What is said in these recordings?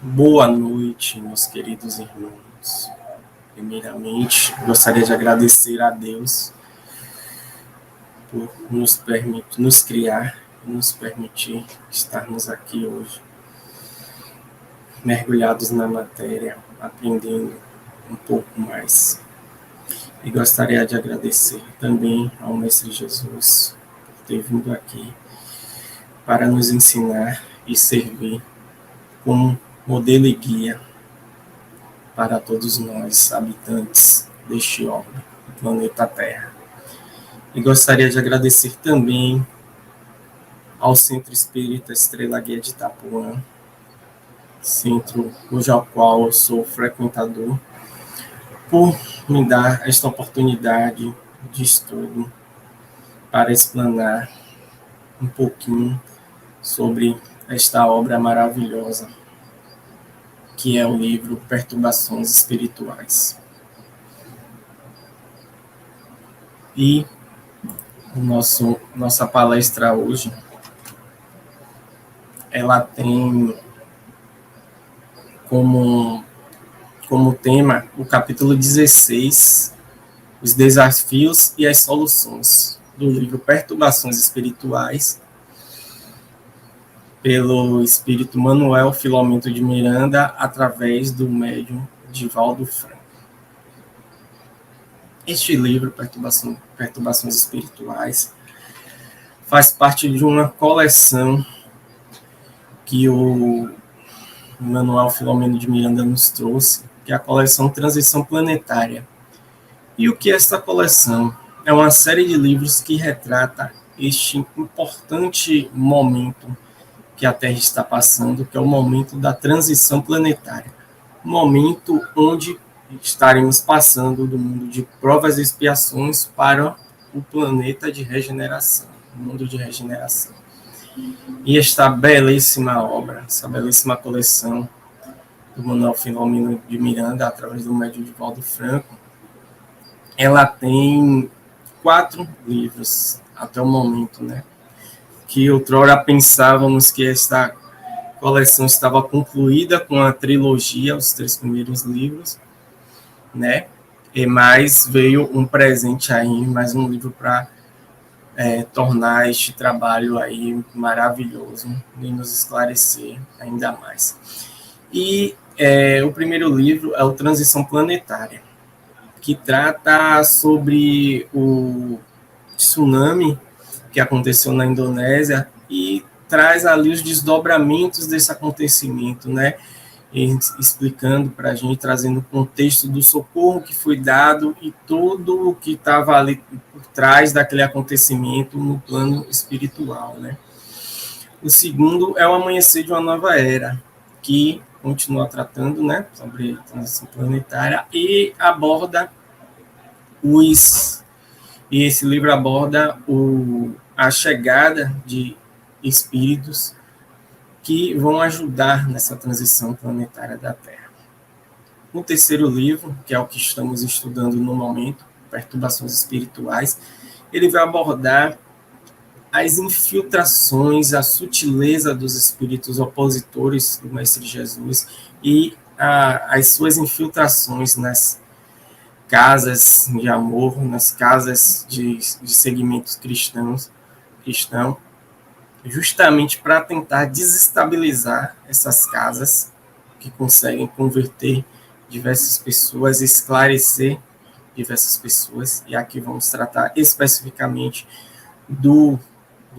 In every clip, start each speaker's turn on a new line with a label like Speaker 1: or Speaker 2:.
Speaker 1: Boa noite, meus queridos irmãos. Primeiramente, gostaria de agradecer a Deus por nos criar e nos permitir estarmos aqui hoje, mergulhados na matéria, aprendendo um pouco mais. E gostaria de agradecer também ao Mestre Jesus por ter vindo aqui para nos ensinar e servir como modelo e guia para todos nós, habitantes deste orbe, do planeta Terra. E gostaria de agradecer também ao Centro Espírita Estrela Guia de Itapuã, centro cujo qual eu sou frequentador, por me dar esta oportunidade de estudo para explanar um pouquinho sobre esta obra maravilhosa, que é o livro Perturbações Espirituais. E nossa palestra hoje, ela tem como tema o capítulo 16, os desafios e as soluções, do livro Perturbações Espirituais, pelo espírito Manuel Filomento de Miranda, através do médium Divaldo Franco. Este livro, Perturbações Espirituais, faz parte de uma coleção que o Manuel Filomeno de Miranda nos trouxe, que é a coleção Transição Planetária. E o que é essa coleção? É uma série de livros que retrata este importante momento que a Terra está passando, que é o momento da transição planetária. Um momento onde estaremos passando do mundo de provas e expiações para o planeta de regeneração, o mundo de regeneração. E esta belíssima obra, essa belíssima coleção do Manuel Filomeno de Miranda, através do médium Divaldo Franco, ela tem 4 livros até o momento, né? Que outrora pensávamos que esta coleção estava concluída com a trilogia, os 3 primeiros livros, né? E mais veio um presente aí, mais um livro para tornar este trabalho aí maravilhoso e nos esclarecer ainda mais. E o primeiro livro é o Transição Planetária, que trata sobre o tsunami que aconteceu na Indonésia e traz ali os desdobramentos desse acontecimento, né? E explicando para a gente, trazendo o contexto do socorro que foi dado e tudo o que estava ali por trás daquele acontecimento no plano espiritual, né? O segundo é o Amanhecer de uma Nova Era, que continua tratando, né, sobre transição planetária e aborda e esse livro aborda a chegada de espíritos que vão ajudar nessa transição planetária da Terra. No terceiro livro, que é o que estamos estudando no momento, Perturbações Espirituais, ele vai abordar as infiltrações, a sutileza dos espíritos opositores do Mestre Jesus e as suas infiltrações nas casas de amor, nas casas de segmentos cristãos, justamente para tentar desestabilizar essas casas que conseguem converter diversas pessoas, esclarecer diversas pessoas. E aqui vamos tratar especificamente dos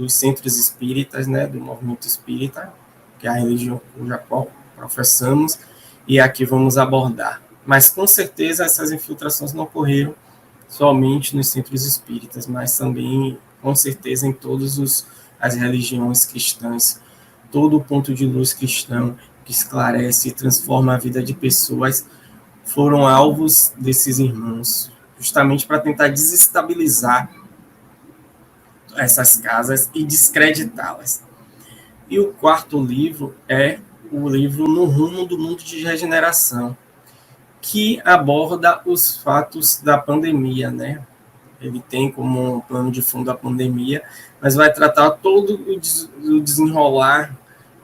Speaker 1: centros espíritas, né, do movimento espírita, que é a religião cuja qual professamos, e aqui vamos abordar. Mas com certeza essas infiltrações não ocorreram somente nos centros espíritas, mas também com certeza em todas as religiões cristãs, todo o ponto de luz cristão que esclarece e transforma a vida de pessoas foram alvos desses irmãos, justamente para tentar desestabilizar essas casas e descreditá-las. E o quarto livro é o livro No Rumo do Mundo de Regeneração, que aborda os fatos da pandemia, né? Ele tem como um plano de fundo a pandemia, mas vai tratar todo o desenrolar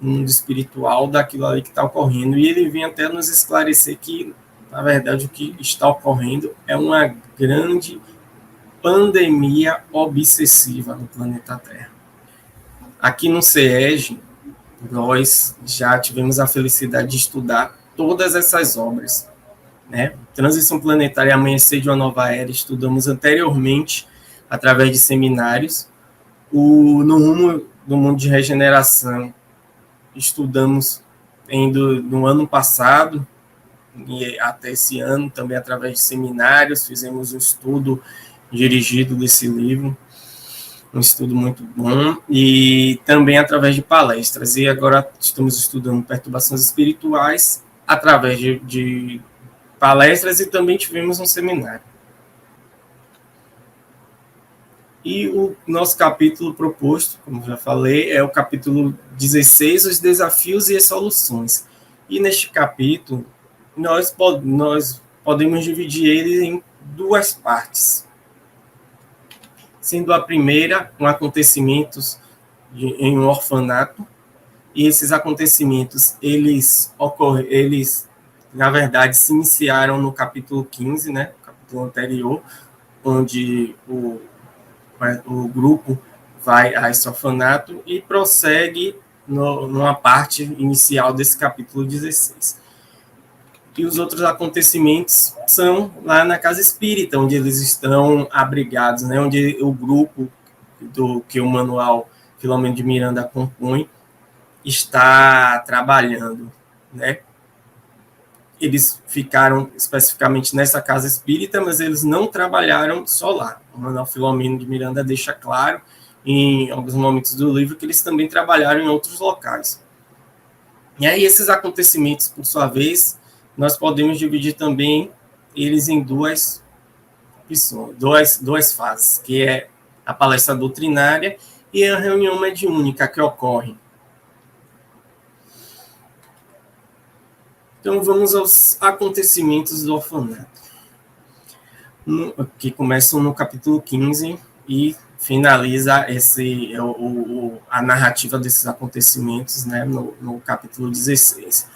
Speaker 1: mundo espiritual daquilo ali que está ocorrendo. E ele vem até nos esclarecer que, na verdade, o que está ocorrendo é uma grande pandemia obsessiva no planeta Terra. Aqui no CEG, nós já tivemos a felicidade de estudar todas essas obras, né? Transição Planetária, Amanhecer de uma Nova Era, estudamos anteriormente através de seminários. No Rumo do Mundo de Regeneração, estudamos no ano passado e até esse ano também através de seminários, fizemos um estudo dirigido desse livro, um estudo muito bom, e também através de palestras. E agora estamos estudando perturbações espirituais através de palestras e também tivemos um seminário. E o nosso capítulo proposto, como já falei, é o capítulo 16, os desafios e as soluções. E neste capítulo, nós podemos dividir ele em duas partes. Sendo a primeira, acontecimentos em um orfanato, e esses acontecimentos, eles, na verdade, se iniciaram no capítulo 15, né, capítulo anterior, onde o grupo vai a esse orfanato e prossegue numa parte inicial desse capítulo 16. E os outros acontecimentos são lá na casa espírita, onde eles estão abrigados, né? Onde o grupo que o manual Filomeno de Miranda compõe está trabalhando, né? Eles ficaram especificamente nessa casa espírita, mas eles não trabalharam só lá. O manual Filomeno de Miranda deixa claro, em alguns momentos do livro, que eles também trabalharam em outros locais. E aí, esses acontecimentos, por sua vez, nós podemos dividir também eles em duas fases, que é a palestra doutrinária e a reunião mediúnica que ocorre. Então, vamos aos acontecimentos do orfanato, que começam no capítulo 15 e finaliza a narrativa desses acontecimentos, né, no capítulo 16.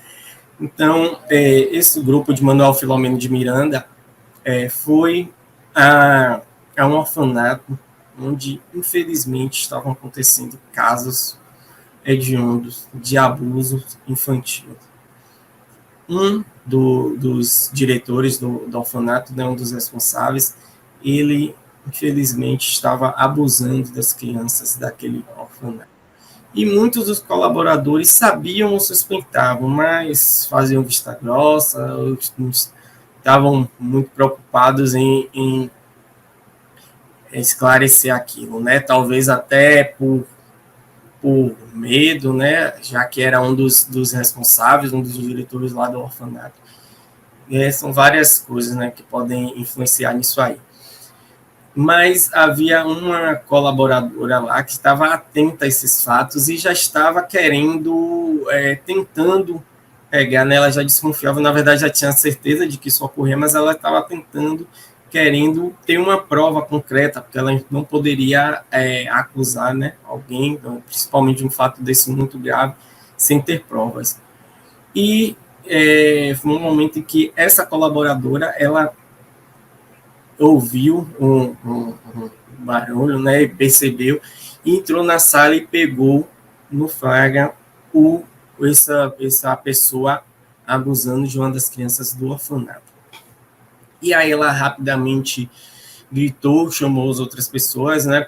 Speaker 1: Então, esse grupo de Manuel Filomeno de Miranda foi a um orfanato onde, infelizmente, estavam acontecendo casos hediondos de abuso infantil. Um dos diretores do orfanato, né, um dos responsáveis, ele, infelizmente, estava abusando das crianças daquele orfanato. E muitos dos colaboradores sabiam ou suspeitavam, mas faziam vista grossa, estavam muito preocupados em esclarecer aquilo, né? Talvez até por medo, né? Já que era um dos responsáveis, um dos diretores lá do orfanato. São várias coisas, né, que podem influenciar nisso aí. Mas havia uma colaboradora lá que estava atenta a esses fatos e já estava tentando pegar, né? Ela já desconfiava, na verdade já tinha certeza de que isso ocorria, mas ela estava querendo ter uma prova concreta, porque ela não poderia acusar, né, alguém, principalmente de um fato desse muito grave, sem ter provas. E foi um momento em que essa colaboradora, ela ouviu um barulho, né, e percebeu, entrou na sala e pegou no flagra essa pessoa abusando de uma das crianças do orfanato. E aí ela rapidamente gritou, chamou as outras pessoas, né,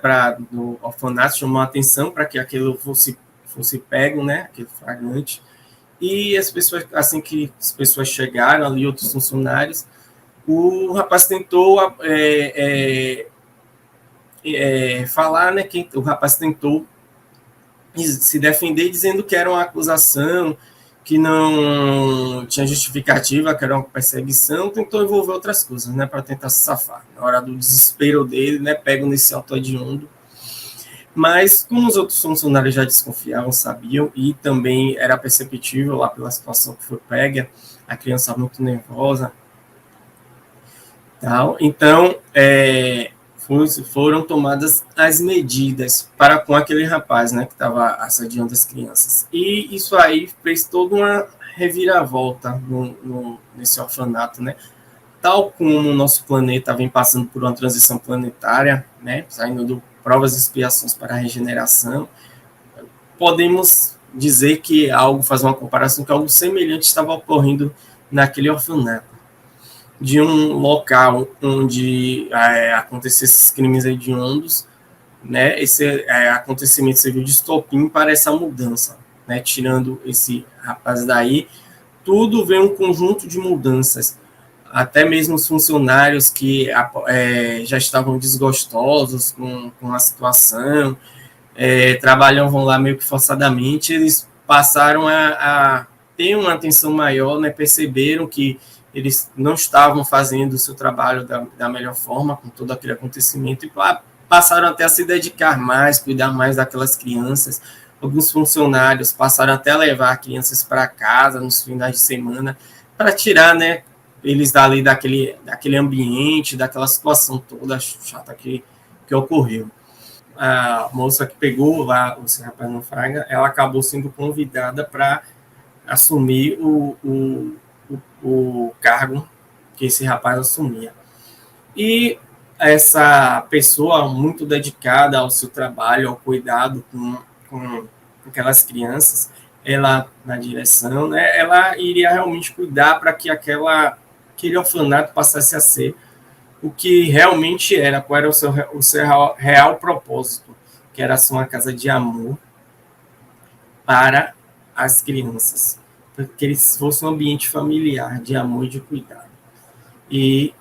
Speaker 1: do orfanato, chamou a atenção para que aquilo fosse pego, né, aquele flagrante. E as pessoas, assim que as pessoas chegaram ali, outros funcionários, o rapaz tentou falar, né, que o rapaz tentou se defender dizendo que era uma acusação, que não tinha justificativa, que era uma perseguição, tentou envolver outras coisas, né, para tentar se safar. Na hora do desespero dele, né, pego nesse auto hediondo. Mas, como os outros funcionários já desconfiavam, sabiam, e também era perceptível lá pela situação que foi pega, a criança muito nervosa. Então, foram tomadas as medidas para com aquele rapaz, né, que estava assediando as crianças. E isso aí fez toda uma reviravolta nesse orfanato, né? Tal como o nosso planeta vem passando por uma transição planetária, né, saindo de provas e expiações para a regeneração, podemos dizer que algo, fazer uma comparação, que algo semelhante estava ocorrendo naquele orfanato, de um local onde aconteciam esses crimes hediondos, né, esse acontecimento serviu de estopim para essa mudança, né, tirando esse rapaz daí, tudo vem um conjunto de mudanças, até mesmo os funcionários que já estavam desgostosos com a situação, trabalhavam lá meio que forçadamente, eles passaram a ter uma atenção maior, né, perceberam que eles não estavam fazendo o seu trabalho da melhor forma, com todo aquele acontecimento, e passaram até a se dedicar mais, cuidar mais daquelas crianças. Alguns funcionários passaram até a levar crianças para casa nos finais de semana, para tirar, né, eles dali daquele ambiente, daquela situação toda chata que ocorreu. A moça que pegou lá esse rapaz no Fraga, ela acabou sendo convidada para assumir o cargo que esse rapaz assumia. E essa pessoa muito dedicada ao seu trabalho, ao cuidado com aquelas crianças, ela, na direção, né, ela iria realmente cuidar para que aquele orfanato passasse a ser o que realmente era, qual era o seu real propósito, que era ser uma casa de amor para as crianças, para que eles fossem um ambiente familiar, de amor e de cuidado. E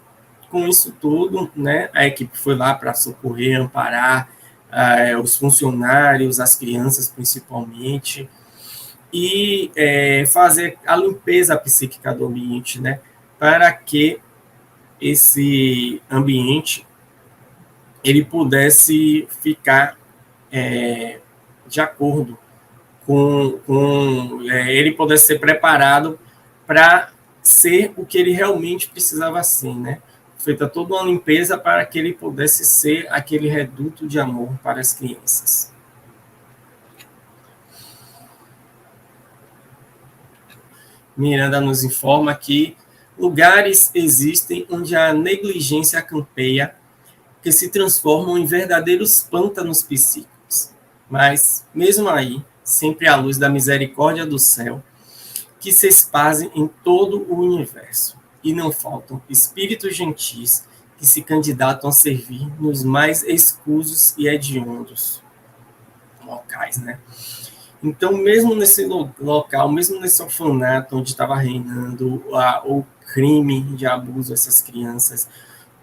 Speaker 1: com isso tudo, né, a equipe foi lá para socorrer, amparar os funcionários, as crianças principalmente, e fazer a limpeza psíquica do ambiente, né, para que esse ambiente ele pudesse ficar de acordo ele pudesse ser preparado para ser o que ele realmente precisava ser, né? Feita toda uma limpeza para que ele pudesse ser aquele reduto de amor para as crianças. Miranda nos informa que lugares existem onde a negligência campeia, que se transformam em verdadeiros pântanos psíquicos. Mas, mesmo aí, sempre à luz da misericórdia do céu, que se espazem em todo o universo. E não faltam espíritos gentis que se candidatam a servir nos mais escusos e hediondos locais, né? Então, mesmo nesse local, mesmo nesse orfanato onde estava reinando o crime de abuso a essas crianças,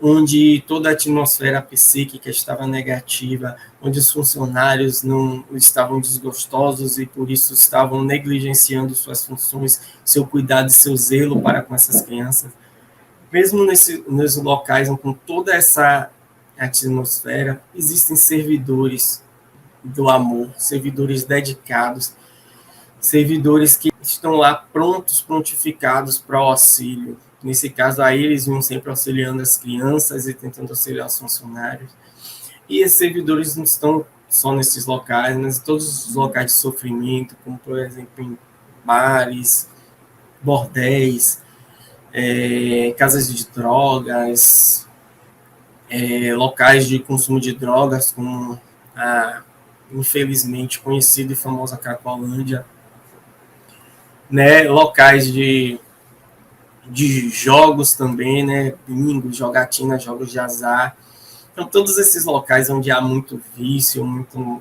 Speaker 1: onde toda a atmosfera psíquica estava negativa, onde os funcionários não estavam desgostosos e por isso estavam negligenciando suas funções, seu cuidado e seu zelo para com essas crianças. Mesmo nesses locais com toda essa atmosfera, existem servidores do amor, servidores dedicados, servidores que estão lá prontos, prontificados para o auxílio. Nesse caso, aí eles vão sempre auxiliando as crianças e tentando auxiliar os funcionários. E esses servidores não estão só nesses locais, mas em todos os locais de sofrimento, como, por exemplo, em bares, bordéis, casas de drogas, locais de consumo de drogas, como a infelizmente conhecida e famosa Cracolândia, né, locais de jogos também, né, bingo, jogatina, jogos de azar. Então, todos esses locais onde há muito vício, muito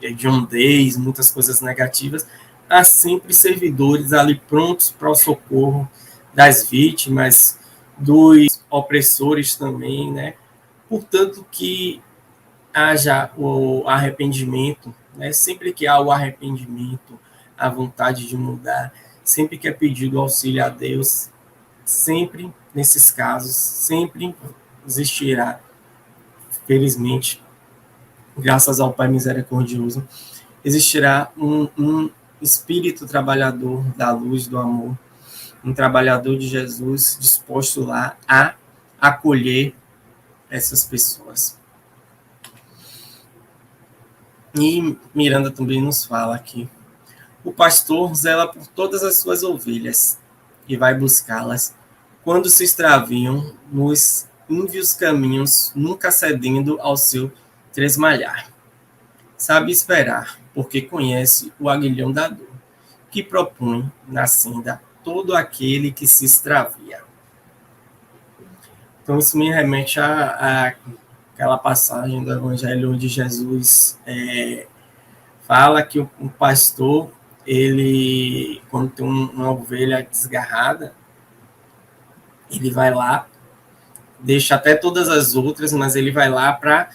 Speaker 1: hediondez, muitas coisas negativas, há sempre servidores ali prontos para o socorro das vítimas, dos opressores também, né? Portanto, que haja o arrependimento, né? Sempre que há o arrependimento, a vontade de mudar, sempre que é pedido auxílio a Deus, sempre nesses casos, sempre existirá, felizmente, graças ao Pai misericordioso, existirá um espírito trabalhador da luz, do amor, um trabalhador de Jesus disposto lá a acolher essas pessoas. E Miranda também nos fala que o pastor zela por todas as suas ovelhas e vai buscá-las quando se extraviam nos ínvios caminhos, nunca cedendo ao seu tresmalhar. Sabe esperar, porque conhece o aguilhão da dor, que propõe na senda todo aquele que se extravia. Então, isso me remete a aquela passagem do Evangelho onde Jesus fala que o pastor, ele, quando tem uma ovelha desgarrada, ele vai lá, deixa até todas as outras, mas ele vai lá para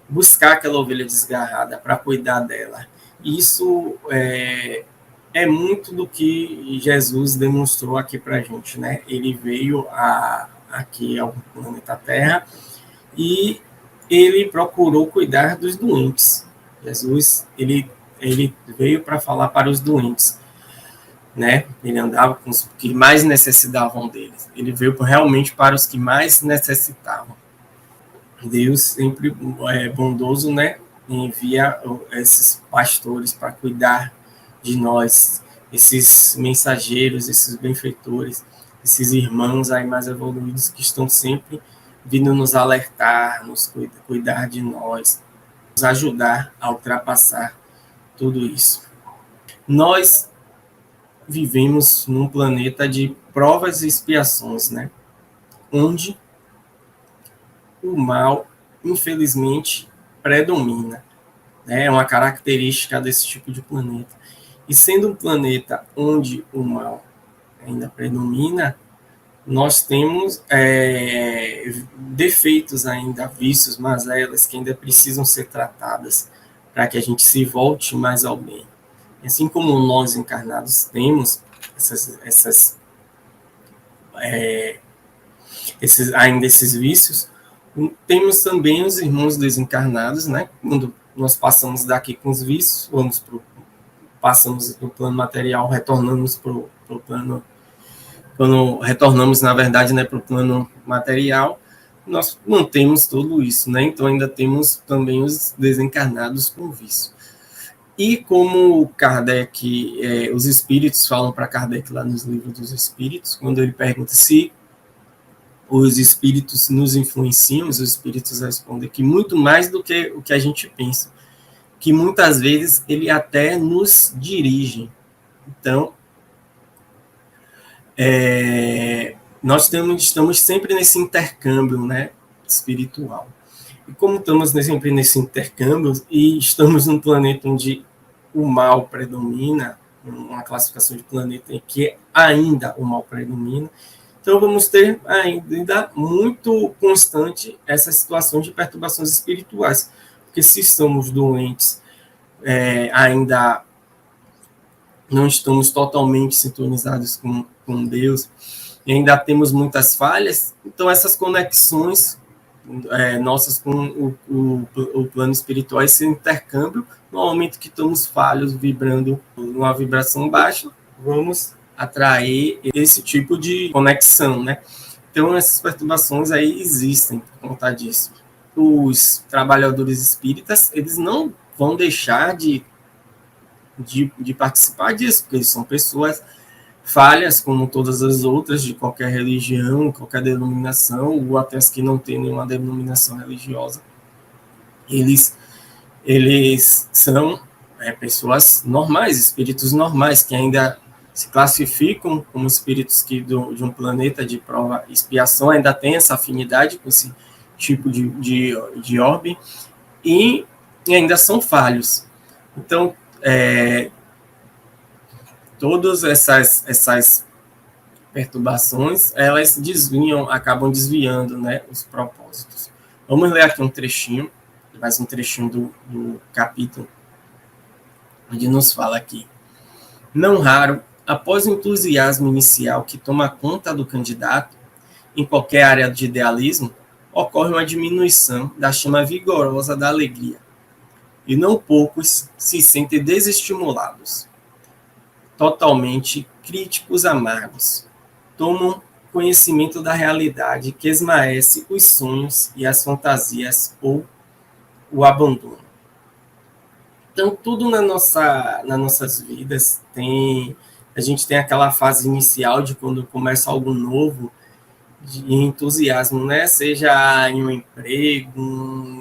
Speaker 1: buscar aquela ovelha desgarrada, para cuidar dela. Isso é muito do que Jesus demonstrou aqui para a gente, né? Ele veio aqui ao planeta Terra e ele procurou cuidar dos doentes. Jesus, ele veio para falar para os doentes, né? Ele andava com os que mais necessitavam dele. Ele veio realmente para os que mais necessitavam. Deus sempre é bondoso, né? Envia esses pastores para cuidar de nós, esses mensageiros, esses benfeitores, esses irmãos aí mais evoluídos que estão sempre vindo nos alertar, nos cuidar de nós, nos ajudar a ultrapassar tudo isso. Nós vivemos num planeta de provas e expiações, né? Onde o mal, infelizmente, predomina. É uma característica desse tipo de planeta. E sendo um planeta onde o mal ainda predomina, nós temos defeitos ainda, vícios, mazelas que ainda precisam ser tratadas para que a gente se volte mais ao bem. Assim como nós encarnados temos ainda esses vícios, temos também os irmãos desencarnados, né? Quando nós passamos daqui com os vícios, passamos do plano material, retornamos para o plano, quando retornamos, na verdade, né, para o plano material, nós mantemos tudo isso, né? Então ainda temos também os desencarnados com vício. E como Kardec, os espíritos falam para Kardec lá nos livros dos espíritos, quando ele pergunta se os espíritos nos influenciam, os espíritos respondem que muito mais do que o que a gente pensa, que muitas vezes ele até nos dirige. Então, nós estamos sempre nesse intercâmbio, né, espiritual. E como estamos sempre nesse intercâmbio e estamos num planeta onde o mal predomina, uma classificação de planeta em que ainda o mal predomina, então vamos ter ainda muito constante essa situação de perturbações espirituais, porque se estamos doentes, ainda não estamos totalmente sintonizados com Deus, e ainda temos muitas falhas, então essas conexões nossas com o plano espiritual, esse intercâmbio, no momento que estamos falhos, vibrando numa vibração baixa, vamos atrair esse tipo de conexão, né? Então, essas perturbações aí existem por conta disso. Os trabalhadores espíritas, eles não vão deixar de participar disso, porque eles são pessoas falhas, como todas as outras, de qualquer religião, qualquer denominação, ou até as que não têm nenhuma denominação religiosa. Eles são pessoas normais, espíritos normais, que ainda se classificam como espíritos que de um planeta de prova e expiação, ainda tem essa afinidade com esse tipo de orbe, e ainda são falhos. Então, todas essas perturbações, elas acabam desviando, né, os propósitos. Vamos ler aqui um trechinho, mais um trechinho do capítulo, onde nos fala aqui. Não raro, após o entusiasmo inicial que toma conta do candidato, em qualquer área de idealismo, ocorre uma diminuição da chama vigorosa da alegria, e não poucos se sentem desestimulados, totalmente críticos amargos, tomam conhecimento da realidade que esmaece os sonhos e as fantasias ou o abandono. Então, tudo nas nossas vidas a gente tem aquela fase inicial de quando começa algo novo, de entusiasmo, né? Seja em um emprego,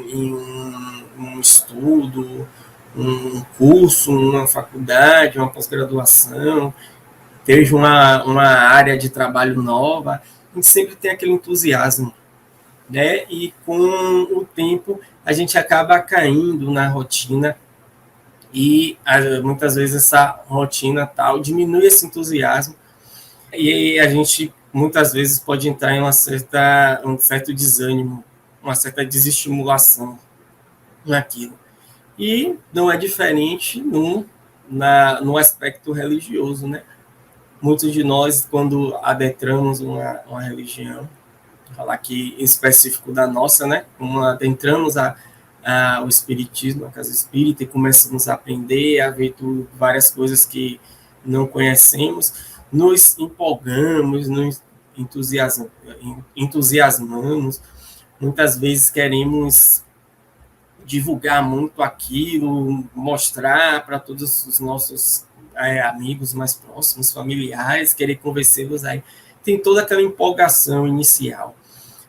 Speaker 1: em um estudo, um curso, uma faculdade, uma pós-graduação, ter uma área de trabalho nova, a gente sempre tem aquele entusiasmo, né? E com o tempo a gente acaba caindo na rotina e muitas vezes essa rotina tal diminui esse entusiasmo e a gente muitas vezes pode entrar em um certo desânimo, uma certa desestimulação naquilo. E não é diferente no aspecto religioso, né? Muitos de nós, quando adentramos uma religião, falar aqui em específico da nossa, né? Como adentramos o espiritismo, a casa espírita, e começamos a aprender, a ver várias coisas que não conhecemos, nos empolgamos, nos entusiasmamos, muitas vezes queremos divulgar muito aquilo, mostrar para todos os nossos amigos mais próximos, familiares, querer convencê-los aí. Tem toda aquela empolgação inicial.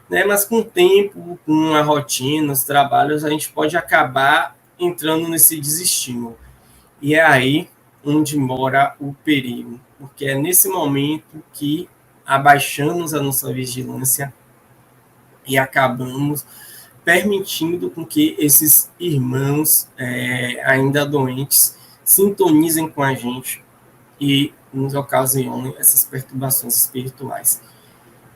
Speaker 1: Né? Mas com o tempo, com a rotina, os trabalhos, a gente pode acabar entrando nesse desestímulo. E é aí onde mora o perigo, porque é nesse momento que abaixamos a nossa vigilância e acabamos permitindo com que esses irmãos ainda doentes sintonizem com a gente e nos ocasionem essas perturbações espirituais.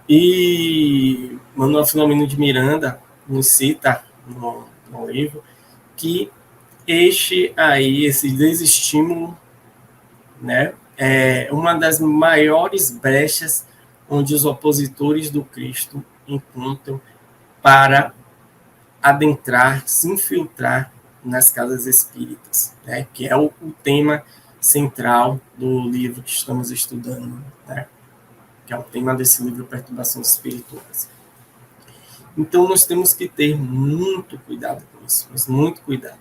Speaker 1: E Manuel Filomeno de Miranda nos cita no livro que esse desestímulo, né, é uma das maiores brechas onde os opositores do Cristo encontram para adentrar, se infiltrar nas casas espíritas, né, que é o tema central do livro que estamos estudando, né, que é o tema desse livro, Perturbações Espirituais. Então, nós temos que ter muito cuidado com isso, mas muito cuidado,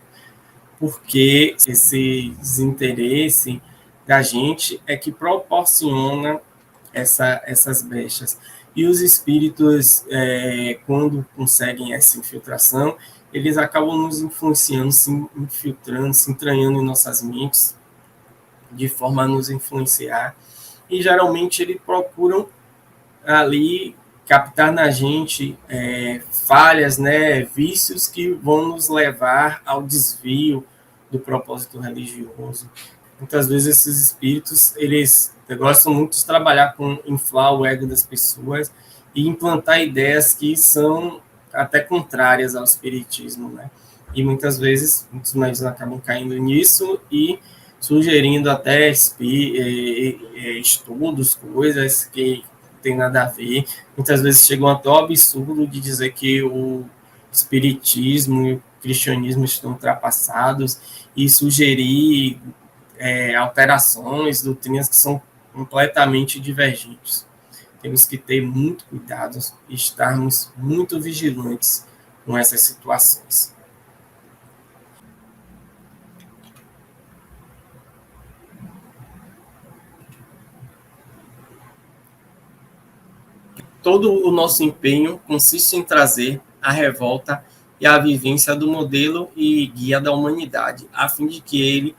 Speaker 1: porque esse desinteresse da gente é que proporciona essas brechas. E os espíritos, quando conseguem essa infiltração, eles acabam nos influenciando, se infiltrando, se entranhando em nossas mentes, de forma a nos influenciar. E geralmente eles procuram ali captar na gente falhas, né, vícios que vão nos levar ao desvio do propósito religioso. Muitas vezes esses espíritos, eles gostam muito de trabalhar com inflar o ego das pessoas e implantar ideias que são até contrárias ao espiritismo, né? E muitas vezes, muitos médicos acabam caindo nisso e sugerindo até estudos, coisas que tem nada a ver. Muitas vezes chegam até ao absurdo de dizer que o espiritismo e o cristianismo estão ultrapassados e sugerir alterações, doutrinas que são completamente divergentes. Temos que ter muito cuidado e estarmos muito vigilantes com essas situações. Todo o nosso empenho consiste em trazer a revolta e a vivência do modelo e guia da humanidade, a fim de que ele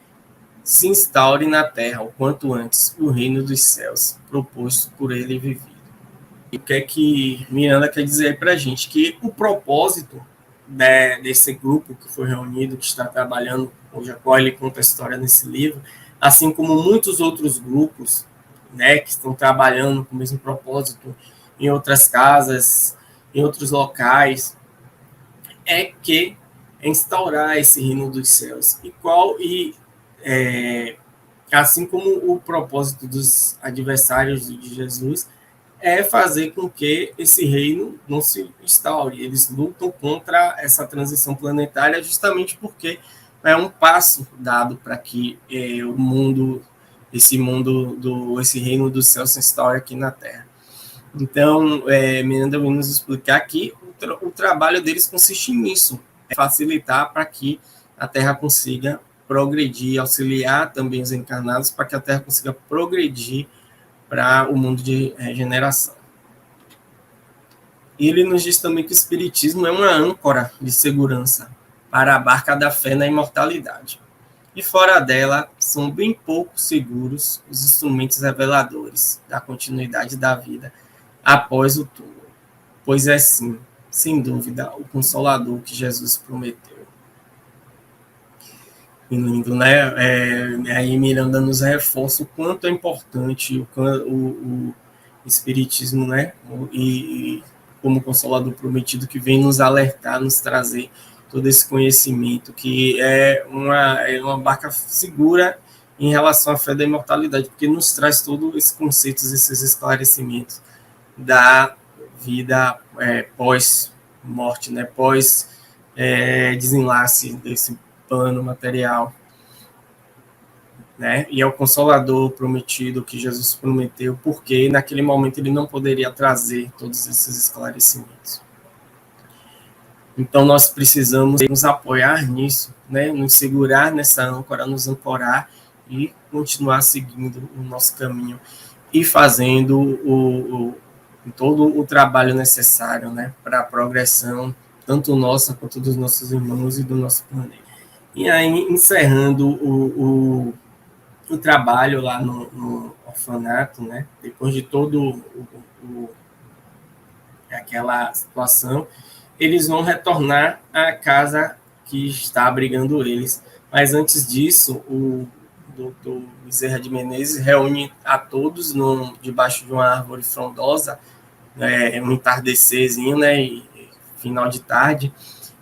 Speaker 1: se instaure na terra o quanto antes o reino dos céus, proposto por ele vivido. E o que é que Miranda quer dizer para a gente? Que o propósito desse grupo que foi reunido, que está trabalhando, o Jacó, ele conta a história nesse livro, assim como muitos outros grupos, né, que estão trabalhando com o mesmo propósito em outras casas, em outros locais, é que instaurar esse reino dos céus. Assim como o propósito dos adversários de Jesus é fazer com que esse reino não se instaure. Eles lutam contra essa transição planetária justamente porque é um passo dado para que esse reino do céu se instaure aqui na Terra. Então, Miranda vem nos explicar que o trabalho deles consiste nisso, facilitar para que a Terra consiga progredir, auxiliar também os encarnados para que a Terra consiga progredir para o mundo de regeneração. E ele nos diz também que o Espiritismo é uma âncora de segurança para a barca da fé na imortalidade. E fora dela, são bem pouco seguros os instrumentos reveladores da continuidade da vida após o túmulo, pois é sim, sem dúvida, o Consolador que Jesus prometeu. E lindo, né? Aí Miranda nos reforça o quanto é importante o Espiritismo, né? E como Consolador prometido, que vem nos alertar, nos trazer todo esse conhecimento, que é uma barca segura em relação à fé da imortalidade, porque nos traz todos esses conceitos, esses esclarecimentos da vida pós-morte, né? Pós-desenlace desse plano material. Né? E é o Consolador prometido que Jesus prometeu, porque naquele momento ele não poderia trazer todos esses esclarecimentos. Então nós precisamos nos apoiar nisso, né? Nos segurar nessa âncora, nos ancorar e continuar seguindo o nosso caminho e fazendo todo o trabalho necessário, né? Para a progressão, tanto nossa quanto dos nossos irmãos e do nosso planeta. E aí, encerrando o trabalho lá no orfanato, né? Depois de todo aquela situação, eles vão retornar à casa que está abrigando eles. Mas antes disso, o doutor Bezerra de Menezes reúne a todos debaixo de uma árvore frondosa, um entardecerzinho, né? E final de tarde,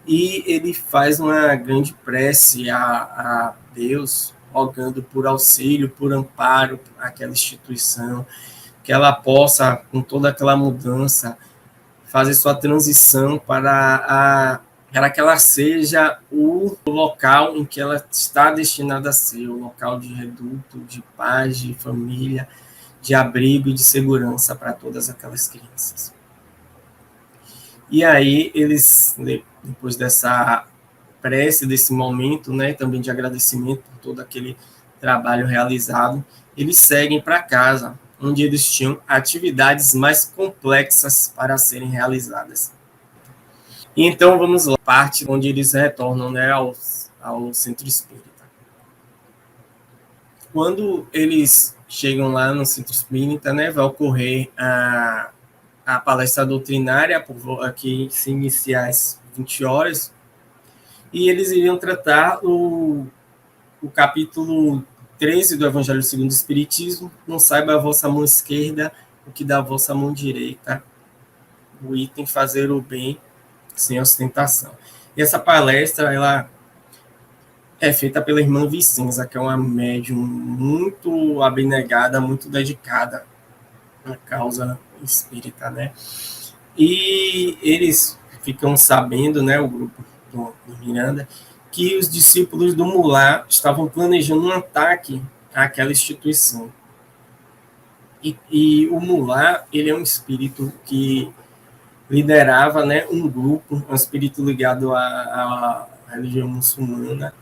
Speaker 1: e ele faz uma grande prece a Deus, rogando por auxílio, por amparo àquela instituição, que ela possa, com toda aquela mudança, fazer sua transição para que ela seja o local em que ela está destinada a ser, o local de reduto, de paz, de família, de abrigo e de segurança para todas aquelas crianças. E aí eles, depois dessa prece, desse momento, né, também de agradecimento por todo aquele trabalho realizado, eles seguem para casa, onde eles tinham atividades mais complexas para serem realizadas. E então vamos lá, parte onde eles retornam, né, ao centro espírita. Quando eles chegam lá no centro espírita, né, vai ocorrer a palestra doutrinária, que se inicia às 20 horas, e eles iriam tratar o capítulo 13 do Evangelho segundo o Espiritismo, não saiba a vossa mão esquerda o que dá a vossa mão direita, o item fazer o bem sem ostentação. E essa palestra, ela é feita pela irmã Vicenza, que é uma médium muito abnegada, muito dedicada à causa espírita, né? E eles ficam sabendo, né, o grupo do Miranda, que os discípulos do Mulá estavam planejando um ataque àquela instituição. E o Mulá, ele é um espírito que liderava, né, um grupo, um espírito ligado à religião muçulmana,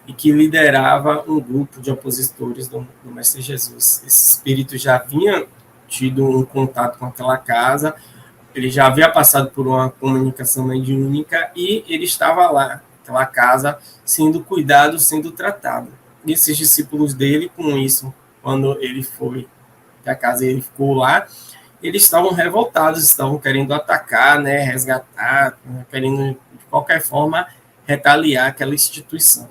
Speaker 1: e que liderava um grupo de opositores do Mestre Jesus. Esse espírito já havia tido um contato com aquela casa, ele já havia passado por uma comunicação mediúnica e ele estava lá, aquela casa, sendo cuidado, sendo tratado. E esses discípulos dele, com isso, quando ele foi para casa e ele ficou lá, eles estavam revoltados, estavam querendo atacar, né, resgatar, querendo, de qualquer forma, retaliar aquela instituição.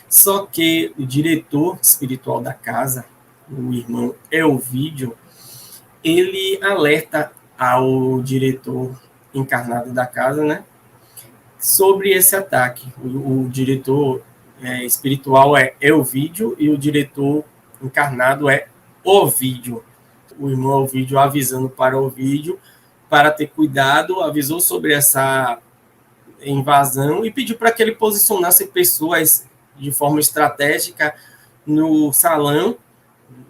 Speaker 1: Só que o diretor espiritual da casa, o irmão Elvídio, ele alerta ao diretor encarnado da casa, né, sobre esse ataque. O diretor espiritual é Elvídio e o diretor encarnado é Ovídio. O irmão Ovídio avisando para Ovídio para ter cuidado, avisou sobre essa invasão e pediu para que ele posicionasse pessoas de forma estratégica no salão,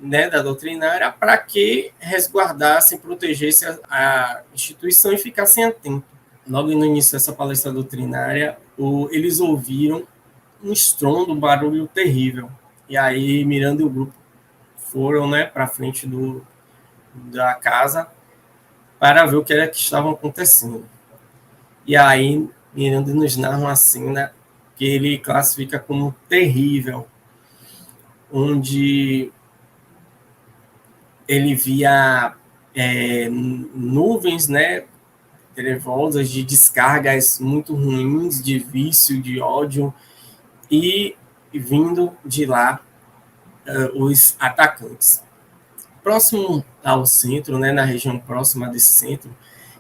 Speaker 1: né, da doutrinária, para que resguardassem, protegessem a instituição e ficassem atentos. Logo no início dessa palestra doutrinária, eles ouviram um estrondo, um barulho terrível. E aí Miranda e o grupo foram, né, para frente da casa para ver o que era que estava acontecendo. E aí Miranda nos narra uma cena que ele classifica como terrível, onde ele via nuvens, né, trevosas de descargas muito ruins, de vício, de ódio, e vindo de lá os atacantes. Próximo ao centro, né, na região próxima desse centro,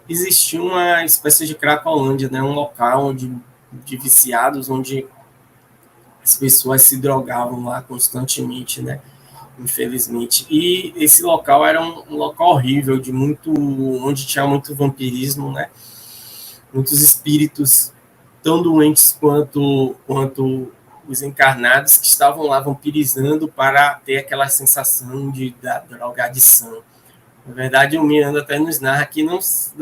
Speaker 1: existia uma espécie de Cracolândia, né, um local de viciados, onde as pessoas se drogavam lá constantemente, né, infelizmente. E esse local era um local horrível, onde tinha muito vampirismo, né, muitos espíritos tão doentes quanto os encarnados que estavam lá vampirizando para ter aquela sensação da drogadição. Na verdade, o Miranda até nos narra que não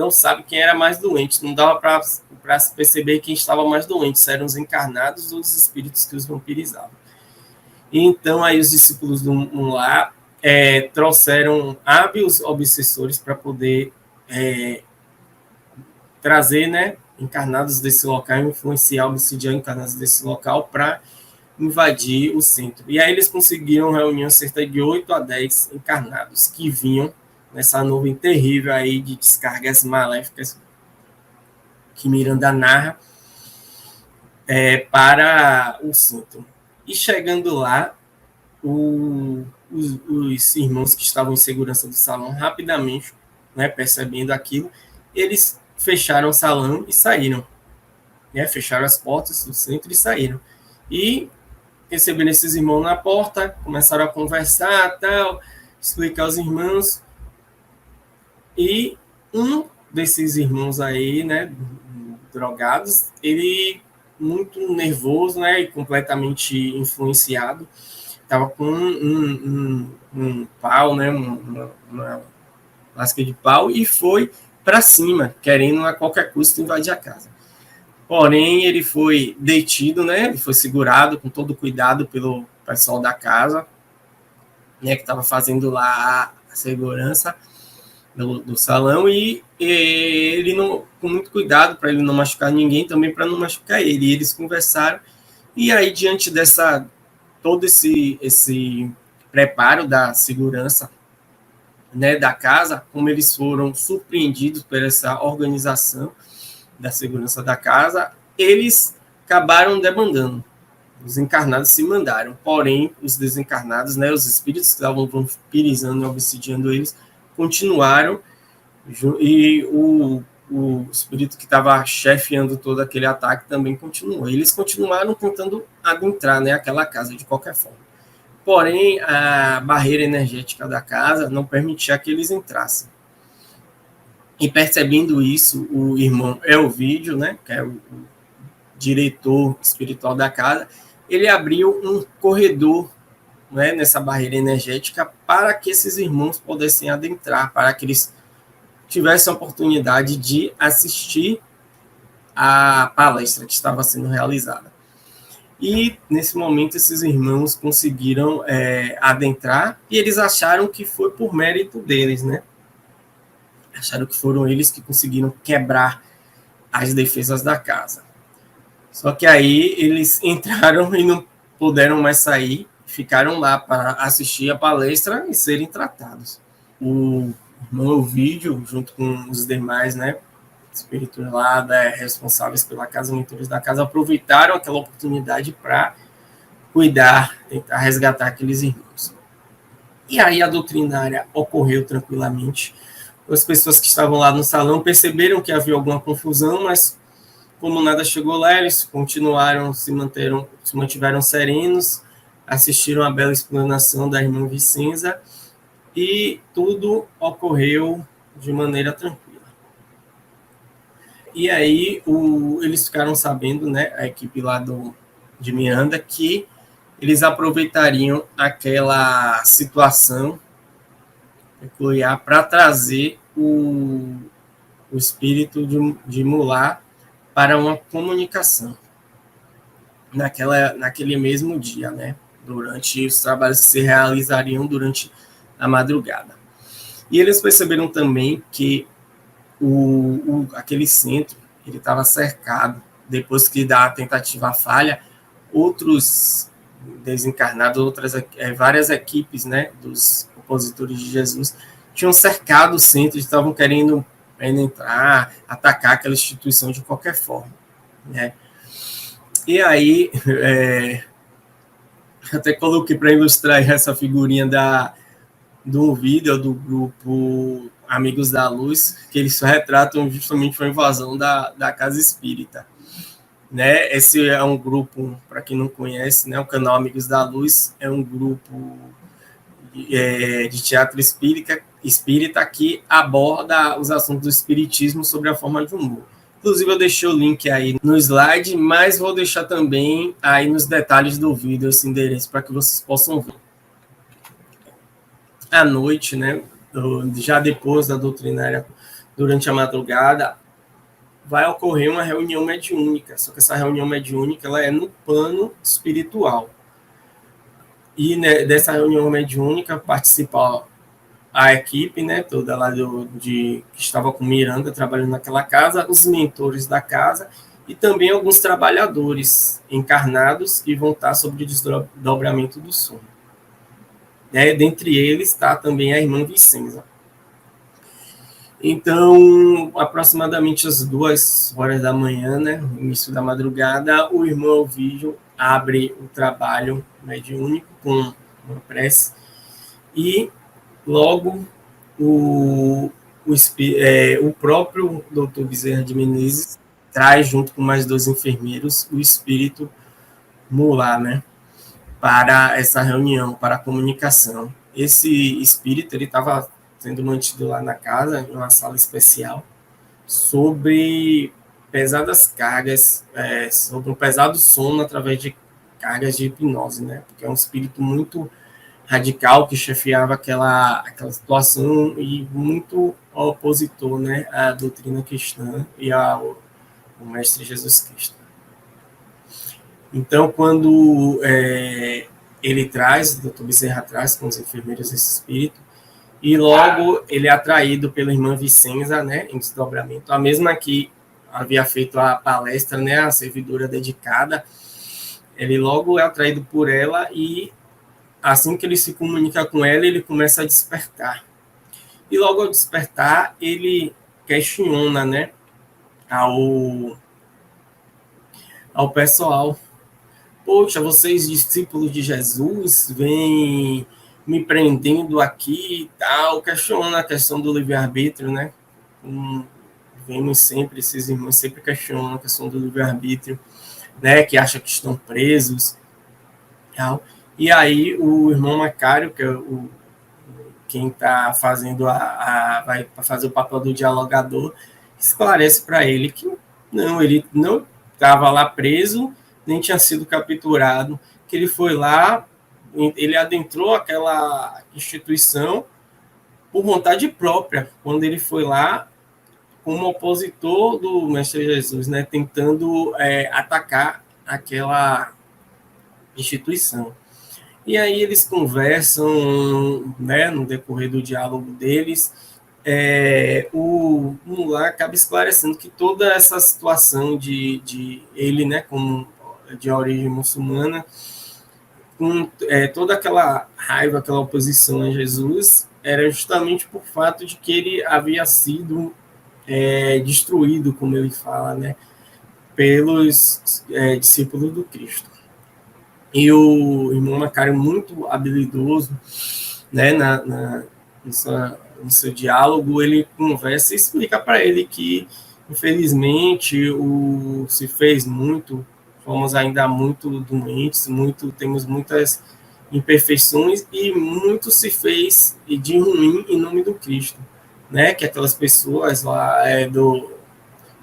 Speaker 1: sabe quem era mais doente, não dava para se perceber quem estava mais doente, se eram os encarnados ou os espíritos que os vampirizavam. E então, aí os discípulos do Mulá trouxeram hábeis obsessores para poder trazer, né, encarnados desse local, influenciar obsidian encarnados desse local para invadir o centro. E aí eles conseguiram reunir cerca de 8 a 10 encarnados que vinham nessa nuvem terrível aí de descargas maléficas que Miranda narra para o centro. E chegando lá, os irmãos que estavam em segurança do salão, rapidamente, né, percebendo aquilo, eles fecharam o salão e saíram. Né, fecharam as portas do centro e saíram. E recebendo esses irmãos na porta, começaram a conversar, tal, explicar aos irmãos. E um desses irmãos aí, né, drogados, ele muito nervoso, né, e completamente influenciado, estava com um pau, né, uma lasca de pau, e foi para cima, querendo a qualquer custo invadir a casa. Porém, ele foi detido, né, ele foi segurado com todo cuidado pelo pessoal da casa, que estava fazendo lá a segurança do salão, e ele não, com muito cuidado para ele não machucar ninguém, também para não machucar ele. E eles conversaram, e aí diante todo esse preparo da segurança, né, da casa, como eles foram surpreendidos por essa organização da segurança da casa, eles acabaram demandando. Os encarnados se mandaram, porém, os desencarnados, né, os espíritos que estavam vampirizando e obsidiando eles, continuaram, e o espírito que estava chefiando todo aquele ataque também continuou. Eles continuaram tentando adentrar, né, aquela casa de qualquer forma. Porém, a barreira energética da casa não permitia que eles entrassem. E percebendo isso, o irmão Elvídio, né, que é o diretor espiritual da casa, ele abriu um corredor, né, nessa barreira energética para que esses irmãos pudessem adentrar, para que eles tivessem a oportunidade de assistir a palestra que estava sendo realizada. E, nesse momento, esses irmãos conseguiram adentrar, e eles acharam que foi por mérito deles, né? Acharam que foram eles que conseguiram quebrar as defesas da casa. Só que aí eles entraram e não puderam mais sair, ficaram lá para assistir a palestra e serem tratados. O irmão Ovídio, junto com os demais, né, espíritos lá responsáveis pela casa, mentores da casa, aproveitaram aquela oportunidade para cuidar, tentar resgatar aqueles irmãos. E aí a doutrinária ocorreu tranquilamente. As pessoas que estavam lá no salão perceberam que havia alguma confusão, mas como nada chegou lá, eles continuaram, se mantiveram serenos, assistiram a bela explanação da irmã Vicenza, e tudo ocorreu de maneira tranquila. E aí eles ficaram sabendo, né, a equipe lá de Miranda, que eles aproveitariam aquela situação peculiar para trazer o espírito de Mulá para uma comunicação. naquele mesmo dia, né? Durante os trabalhos que se realizariam durante a madrugada. E eles perceberam também que aquele centro ele estava cercado. Depois que da tentativa falha, outros desencarnados, várias equipes, né, dos opositores de Jesus, tinham cercado o centro, estavam querendo penetrar, atacar aquela instituição de qualquer forma, né? E aí, até coloquei para ilustrar essa figurinha do vídeo do grupo Amigos da Luz, que eles retratam justamente a invasão da Casa Espírita. Né? Esse é um grupo, para quem não conhece, né? O canal Amigos da Luz é um grupo de teatro espírita que aborda os assuntos do espiritismo sobre a forma de humor. Inclusive, eu deixei o link aí no slide, mas vou deixar também aí nos detalhes do vídeo esse endereço para que vocês possam ver. À noite, né, já depois da doutrinária, durante a madrugada, vai ocorrer uma reunião mediúnica, só que essa reunião mediúnica ela é no plano espiritual. E né, dessa reunião mediúnica participa a equipe, né, toda lá que estava com Miranda trabalhando naquela casa, os mentores da casa e também alguns trabalhadores encarnados que vão estar sobre o desdobramento do sono. Dentre eles está também a irmã Vicenza. Então, aproximadamente às 2h da manhã, né, no início da madrugada, o irmão Ovídio abre o trabalho mediúnico com uma prece e logo o próprio Dr. Bezerra de Menezes traz, junto com mais 2 enfermeiros, o espírito Mulá, né, para essa reunião, para a comunicação. Esse espírito ele estava sendo mantido lá na casa, em uma sala especial, sobre pesadas cargas, sobre um pesado sono através de cargas de hipnose, né? Porque é um espírito muito radical que chefiava aquela situação e muito opositor, né, à doutrina cristã e ao Mestre Jesus Cristo. Então, quando ele traz, o Dr. Bezerra traz com os enfermeiros esse espírito, e logo ele é atraído pela irmã Vicenza, né, em desdobramento, a mesma que havia feito a palestra, né, a servidora dedicada. Ele logo é atraído por ela e assim que ele se comunica com ela, ele começa a despertar. E logo ao despertar, ele questiona, né, ao pessoal: poxa, vocês discípulos de Jesus vêm me prendendo aqui e tal, questiona a questão do livre-arbítrio, né? Vemos sempre, esses irmãos sempre questionam a questão do livre-arbítrio, né? Que acham que estão presos. Tal. E aí o irmão Macário, que é quem está fazendo vai fazer o papel do dialogador, esclarece para ele que não, ele não estava lá preso, nem tinha sido capturado, que ele foi lá, ele adentrou aquela instituição por vontade própria, quando ele foi lá como opositor do Mestre Jesus, né, tentando atacar aquela instituição. E aí eles conversam, né, no decorrer do diálogo deles, o Mulá acaba esclarecendo que toda essa situação de ele, né, como de origem muçulmana, com toda aquela raiva, aquela oposição a Jesus, era justamente por fato de que ele havia sido destruído, como ele fala, né, pelos discípulos do Cristo. E o irmão Macário, muito habilidoso, né, no seu diálogo, ele conversa e explica para ele que, infelizmente, se fez muito, fomos ainda muito doentes, temos muitas imperfeições e muito se fez de ruim em nome do Cristo, né? Que aquelas pessoas lá dos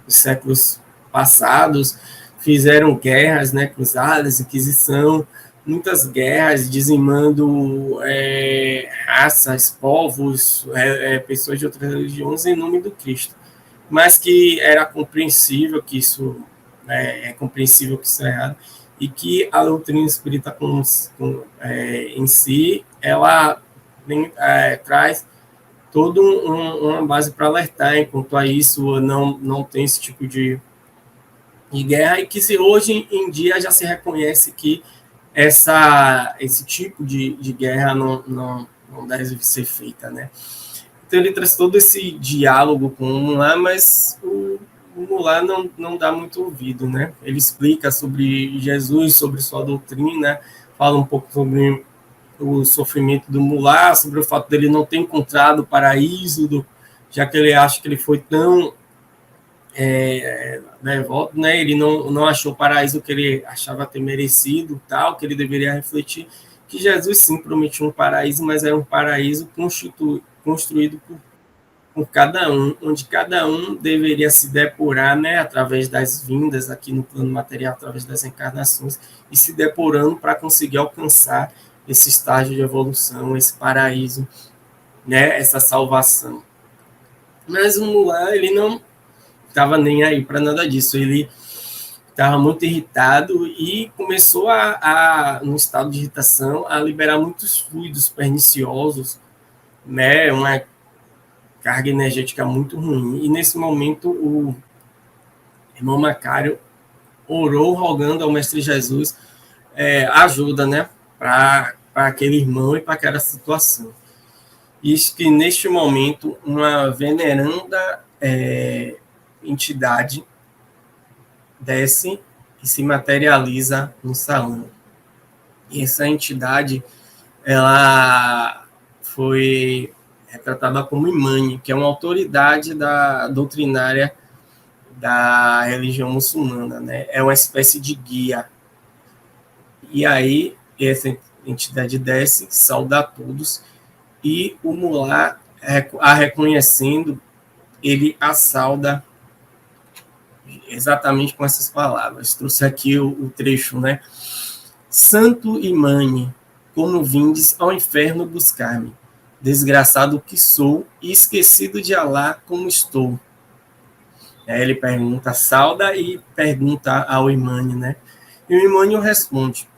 Speaker 1: séculos passados fizeram guerras, né, cruzadas, Inquisição, muitas guerras, dizimando raças, povos, pessoas de outras religiões em nome do Cristo. Mas que era compreensível que isso é compreensível que isso é errado, e que a doutrina espírita em si, ela traz toda uma base para alertar enquanto a isso, não tem esse tipo de guerra, e que se hoje em dia já se reconhece que esse tipo de guerra não deve ser feita, né? Então ele traz todo esse diálogo com o Mullah, mas o Mullah não dá muito ouvido, né? Ele explica sobre Jesus, sobre sua doutrina, fala um pouco sobre o sofrimento do Mullah, sobre o fato dele não ter encontrado o paraíso, já que ele acha que ele foi tão devoto, né? Ele não achou o paraíso que ele achava ter merecido, tal, que ele deveria refletir que Jesus sim prometia um paraíso, mas era um paraíso construído por cada um, onde cada um deveria se depurar, né, através das vindas aqui no plano material, através das encarnações, e se depurando para conseguir alcançar esse estágio de evolução, esse paraíso, né, essa salvação. Mas o Mullah, ele não estava nem aí para nada disso, ele estava muito irritado e começou no estado de irritação, a liberar muitos fluidos perniciosos, né, uma carga energética muito ruim. E nesse momento o irmão Macário orou rogando ao Mestre Jesus ajuda, né, para aquele irmão e para aquela situação. Isso que neste momento uma veneranda entidade desce e se materializa no salão. E essa entidade, ela foi retratada como Imani, que é uma autoridade doutrinária da religião muçulmana, né? É uma espécie de guia. E aí, essa entidade desce, sauda a todos, e o Mullah, a reconhecendo, ele a sauda exatamente com essas palavras. Trouxe aqui o trecho, né? Santo Imani, como vindes ao inferno buscar-me, desgraçado que sou e esquecido de Alá como estou. Ele pergunta, sauda e pergunta ao Imani, né? E o Imani responde,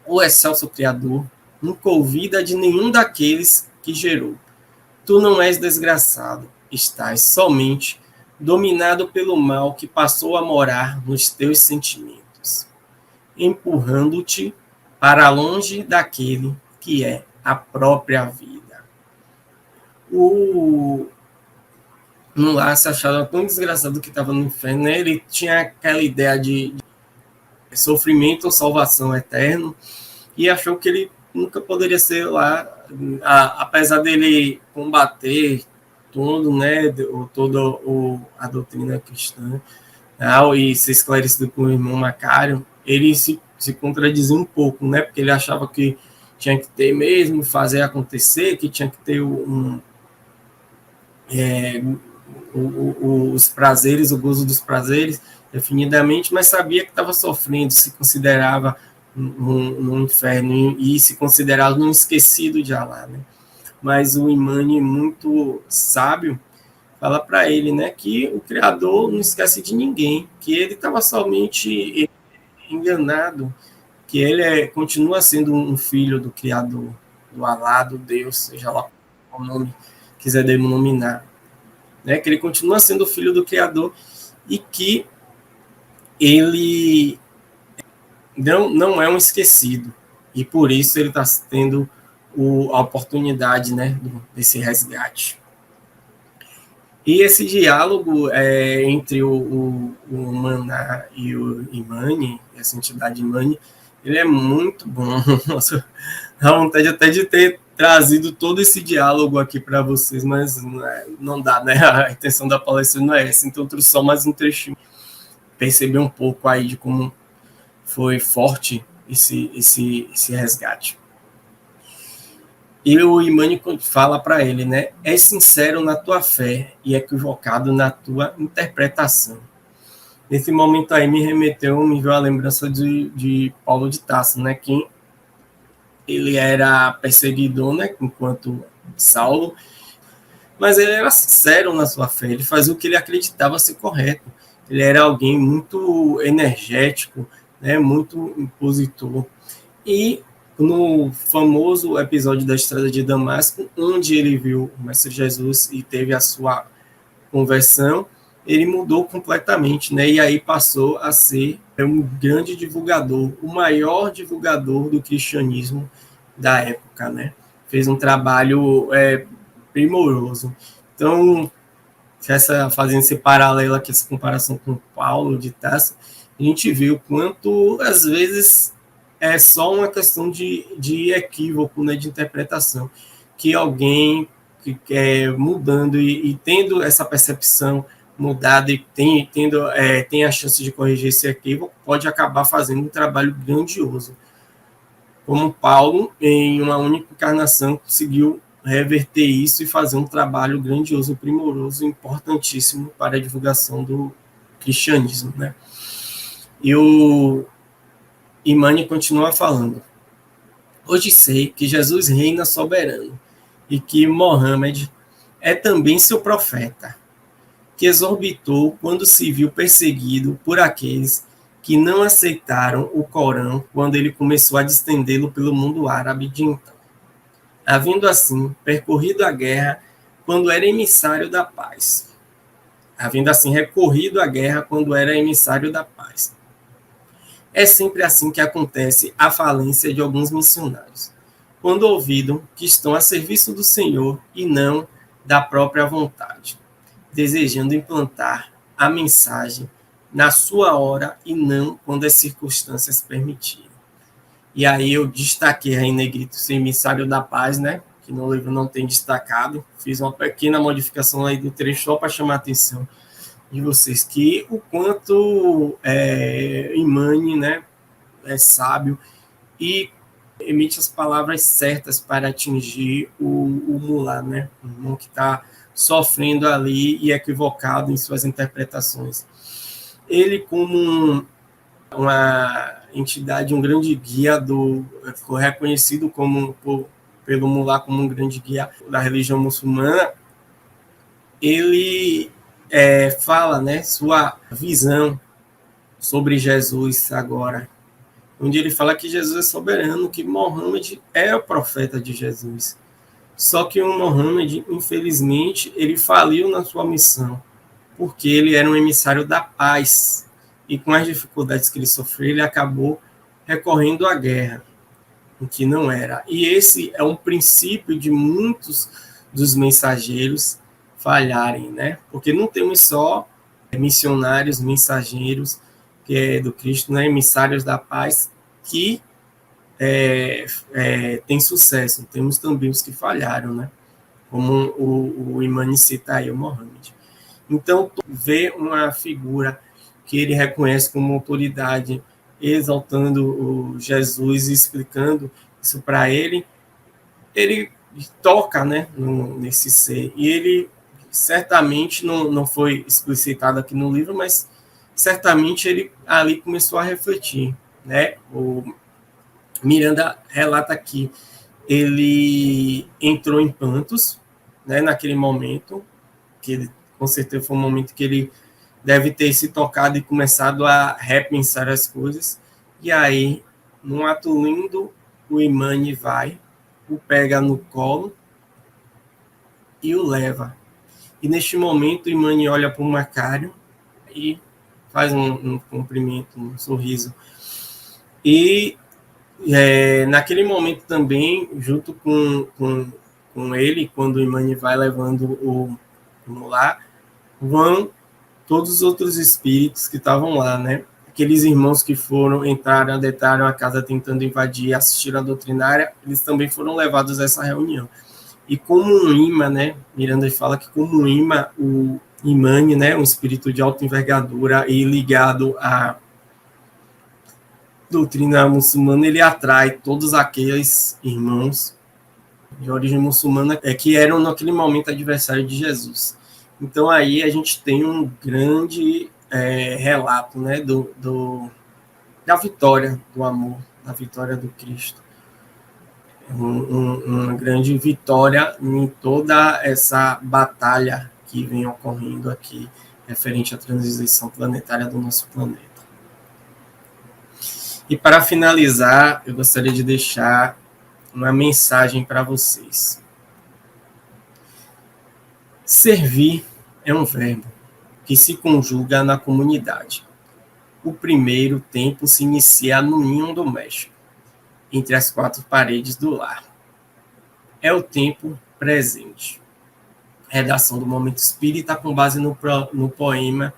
Speaker 1: o excelso Criador, nunca ouvida de nenhum daqueles que gerou. Tu não és desgraçado, estás somente dominado pelo mal que passou a morar nos teus sentimentos, empurrando-te para longe daquele que é a própria vida. O Mullah se achava tão desgraçado que estava no inferno, né? Ele tinha aquela ideia de sofrimento ou salvação eterno e achou que ele nunca poderia ser lá, apesar dele combater tudo, né, toda a doutrina cristã, e ser esclarecido com o irmão Macário, ele se contradizia um pouco, né, porque ele achava que tinha que ter mesmo, fazer acontecer, que tinha que ter os prazeres, o gozo dos prazeres, definidamente, mas sabia que estava sofrendo, se considerava no inferno e se considerava um esquecido de Alá, né? Mas o Imani, muito sábio, fala para ele, né, que o Criador não esquece de ninguém, que ele estava somente enganado, que ele continua sendo um filho do Criador, do Alá, do Deus, seja lá qual nome quiser denominar, né, que ele continua sendo filho do Criador e que ele não é um esquecido, e por isso ele está tendo a oportunidade, né, desse resgate. E esse diálogo entre o Maná e o Imani, essa entidade Imani, ele é muito bom. Nossa, dá vontade até de ter trazido todo esse diálogo aqui para vocês, mas não dá, né? A intenção da palestra não é essa, então eu trouxe só mais um trechinho. Perceber um pouco aí de como foi forte esse resgate. E o Imani fala para ele, né? É sincero na tua fé e equivocado na tua interpretação. Nesse momento aí me veio a lembrança de Paulo de Tarso, né? Que ele era perseguidor, né? Enquanto Saulo, mas ele era sincero na sua fé. Ele fazia o que ele acreditava ser correto. Ele era alguém muito energético, né, muito impositor. E no famoso episódio da Estrada de Damasco, onde ele viu o Mestre Jesus e teve a sua conversão, ele mudou completamente, né? E aí passou a ser um grande divulgador, o maior divulgador do cristianismo da época, né? Fez um trabalho primoroso. Então, fazendo esse paralelo aqui, essa comparação com Paulo de Tarso, a gente viu o quanto, às vezes, é só uma questão de equívoco, né, de interpretação, que alguém que quer mudando e tendo essa percepção mudada e tem a chance de corrigir esse equívoco, pode acabar fazendo um trabalho grandioso. Como Paulo, em uma única encarnação, conseguiu reverter isso e fazer um trabalho grandioso, primoroso, importantíssimo para a divulgação do cristianismo, né? E o Imani continua falando: hoje sei que Jesus reina soberano e que Mohammed é também seu profeta, que exorbitou quando se viu perseguido por aqueles que não aceitaram o Corão quando ele começou a distendê-lo pelo mundo árabe de então, havendo assim percorrido a guerra quando era emissário da paz. Havendo assim recorrido à guerra quando era emissário da paz. É sempre assim que acontece a falência de alguns missionários, quando ouvidam que estão a serviço do Senhor e não da própria vontade, desejando implantar a mensagem na sua hora e não quando as circunstâncias permitirem. E aí eu destaquei aí em negrito ser emissário da paz, né? Que no livro não tem destacado. Fiz uma pequena modificação aí do trecho só para chamar a atenção de vocês, que o quanto Imani, né, é sábio e emite as palavras certas para atingir o mulá, né? O irmão que está sofrendo ali e equivocado em suas interpretações. Ele, como uma entidade, um grande guia foi reconhecido pelo mulá como um grande guia da religião muçulmana. Ele fala, né, sua visão sobre Jesus agora, onde ele fala que Jesus é soberano, que Mohammed é o profeta de Jesus. Só que o Mohammed, infelizmente, ele faliu na sua missão, porque ele era um emissário da paz. E com as dificuldades que ele sofreu, ele acabou recorrendo à guerra, o que não era. E esse é um princípio de muitos dos mensageiros falharem, né? Porque não temos só missionários, mensageiros do Cristo, né? Emissários da paz, que tem sucesso. Temos também os que falharam, né? Como o Imani cita aí, o Mohammed. Então, vê uma figura que ele reconhece como autoridade, exaltando o Jesus e explicando isso para ele toca, né, nesse ser. E ele certamente não foi explicitado aqui no livro, mas certamente ele ali começou a refletir, né? O Miranda relata que ele entrou em prantos, né, naquele momento, que ele, com certeza foi um momento que ele deve ter se tocado e começado a repensar as coisas. E aí, num ato lindo, o Imani vai, o pega no colo e o leva. E neste momento, o Imani olha para o Macário e faz um cumprimento, um sorriso. E naquele momento também, junto com ele, quando o Imani vai levando o mulá, vão todos os outros espíritos que estavam lá, né? Aqueles irmãos que adentraram a casa tentando invadir e assistir a doutrinária, eles também foram levados a essa reunião. E como um imã, né? Miranda fala que como um imã, o Imani, né? Um espírito de alta envergadura e ligado à doutrina muçulmana, ele atrai todos aqueles irmãos de origem muçulmana que eram naquele momento adversários de Jesus. Então aí a gente tem um grande relato, né, da vitória do amor, da vitória do Cristo. Uma grande vitória em toda essa batalha que vem ocorrendo aqui referente à transição planetária do nosso planeta. E para finalizar, eu gostaria de deixar uma mensagem para vocês. Servir é um verbo que se conjuga na comunidade. O primeiro tempo se inicia no ninho doméstico, entre as quatro paredes do lar. É o tempo presente. Redação do Momento Espírita com base no poema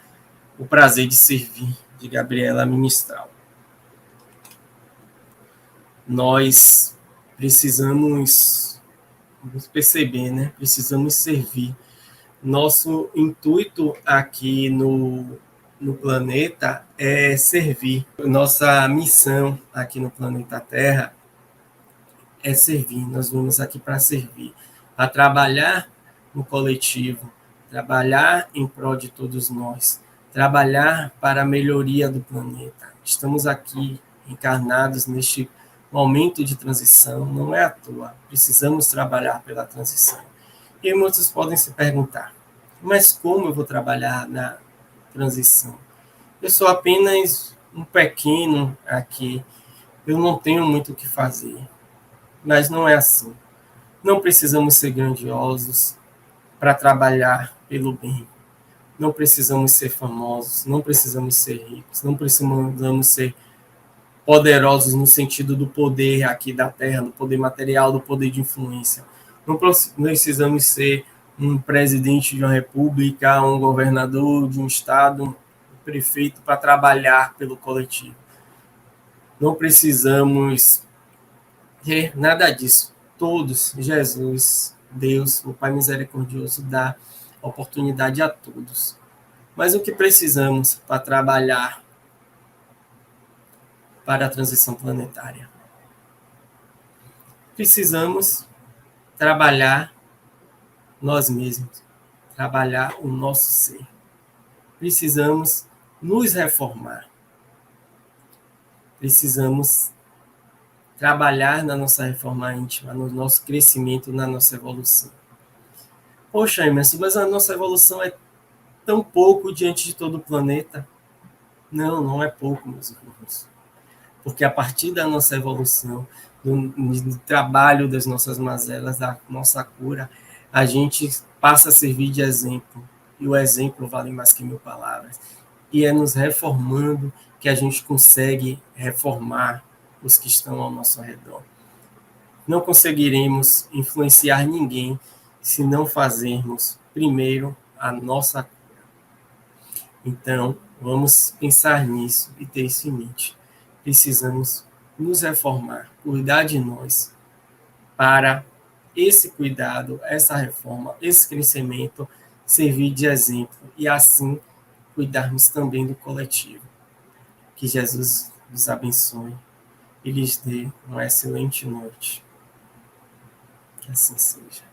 Speaker 1: O Prazer de Servir, de Gabriela Ministral. Nós precisamos perceber, né? Precisamos servir. Nosso intuito aqui no planeta é servir. Nossa missão aqui no planeta Terra é servir. Nós vamos aqui para servir, para trabalhar no coletivo, trabalhar em prol de todos nós, trabalhar para a melhoria do planeta. Estamos aqui encarnados neste momento de transição, não é à toa. Precisamos trabalhar pela transição. E muitos podem se perguntar, mas como eu vou trabalhar na transição? Eu sou apenas um pequeno aqui, eu não tenho muito o que fazer. Mas não é assim. Não precisamos ser grandiosos para trabalhar pelo bem. Não precisamos ser famosos, não precisamos ser ricos, não precisamos ser poderosos no sentido do poder aqui da Terra, do poder material, do poder de influência. Não precisamos ser um presidente de uma república, um governador de um estado, um prefeito para trabalhar pelo coletivo. Não precisamos ter nada disso. Todos, Jesus, Deus, o Pai misericordioso, dá oportunidade a todos. Mas o que precisamos para trabalhar para a transição planetária? Precisamos trabalhar nós mesmos, trabalhar o nosso ser. Precisamos nos reformar. Precisamos trabalhar na nossa reforma íntima, no nosso crescimento, na nossa evolução. Poxa, Emerson, mas a nossa evolução é tão pouco diante de todo o planeta. Não, não é pouco, meus irmãos. Porque a partir da nossa evolução, do trabalho das nossas mazelas, da nossa cura, a gente passa a servir de exemplo. E o exemplo vale mais que 1000 palavras. E é nos reformando que a gente consegue reformar os que estão ao nosso redor. Não conseguiremos influenciar ninguém se não fazermos primeiro a nossa cura. Então, vamos pensar nisso e ter isso em mente. Precisamos nos reformar, cuidar de nós, para esse cuidado, essa reforma, esse crescimento servir de exemplo e assim cuidarmos também do coletivo. Que Jesus nos abençoe e lhes dê uma excelente noite. Que assim seja.